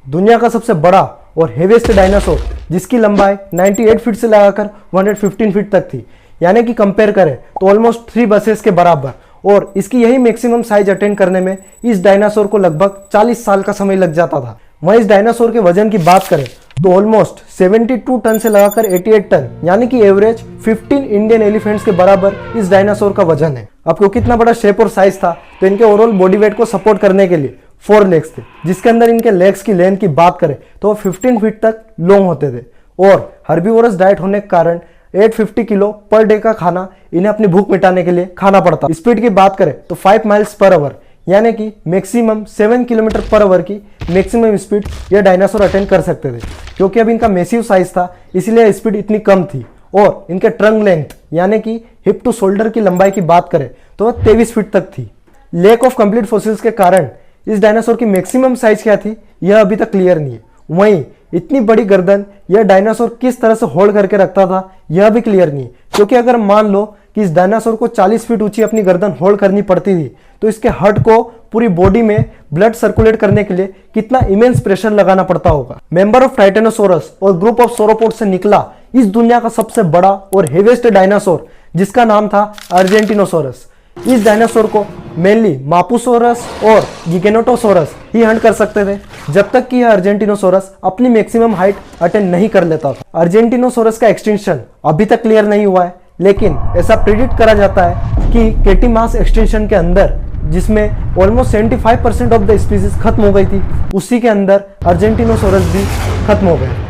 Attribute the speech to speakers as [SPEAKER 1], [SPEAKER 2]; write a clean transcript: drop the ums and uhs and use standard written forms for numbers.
[SPEAKER 1] दुनिया का सबसे बड़ा और हेवीएस्ट डायनासोर जिसकी लंबाई 98 फीट से लगाकर 115 फीट तक थी, यानी कि कंपेयर करें तो ऑलमोस्ट 3 बसेस के बराबर। और इसकी यही मैक्सिमम साइज अटेंड करने में इस डायनासोर को लगभग 40 साल का समय लग जाता था। वहीं इस डायनासोर के वजन की बात करें तो ऑलमोस्ट 72 टन से लगाकर 88 टन, यानी कि एवरेज 15 इंडियन एलिफेंट्स के बराबर इस डायनासोर का वजन है। अब क्योंकि इतना बड़ा शेप और साइज था तो इनके ओवरऑल बॉडी वेट को सपोर्ट करने के लिए 4 लेग्स थे, जिसके अंदर इनके लेग्स की लेंथ की बात करें तो 15 फीट तक लॉन्ग होते थे। और हर्बीवोरस डाइट होने के कारण 850 किलो पर डे का खाना इन्हें अपनी भूख मिटाने के लिए खाना पड़ता। स्पीड की बात करें तो 5 माइल्स पर आवर, यानी कि मैक्सिमम 7 किलोमीटर पर आवर की मैक्सिमम स्पीड यह डायनासोर अटेंड कर सकते थे। क्योंकि अब इनका मैसिव साइज था इसलिए स्पीड इतनी कम थी। और इनके ट्रंक लेंथ यानी कि हिप टू शोल्डर की लंबाई की बात करें तो 23 फीट तक थी। लैक ऑफ कंप्लीट फॉसिल्स के कारण इस डायनासोर की मैक्सिमम साइज क्या थी यह अभी तक क्लियर नहीं है। वहीं इतनी बड़ी गर्दन यह डायनासोर किस तरह से होल्ड करके रखता था यह भी क्लियर नहीं है। क्योंकि अगर मान लो कि इस डायनासोर को 40 फीट ऊंची अपनी गर्दन होल्ड करनी पड़ती थी तो इसके हर्ट को पूरी बॉडी में ब्लड सर्कुलेट करने के लिए कितना इमेंस प्रेशर लगाना पड़ता होगा। मेंबर ऑफ टाइटेनोसोरस और ग्रुप ऑफ सोरोपोड से निकला इस दुनिया का सबसे बड़ा और हेवीएस्ट डायनासोर जिसका नाम था अर्जेंटिनोसोरस। इस डायनासोर को मेनली मापुसोरस और गिगेनोटोसोरस ही हंट कर सकते थे, जब तक कि यह अर्जेंटिनोसोरस अपनी मैक्सिमम हाइट अटेंड नहीं कर लेता था। अर्जेंटिनोसोरस का एक्सटेंशन अभी तक क्लियर नहीं हुआ है, लेकिन ऐसा प्रिडिक्ट करा जाता है कि केटी मास एक्सटेंशन के अंदर, जिसमें ऑलमोस्ट 75% ऑफ द स्पीसीज खत्म हो गई थी, उसी के अंदर अर्जेंटिनोसोरस भी खत्म हो गए।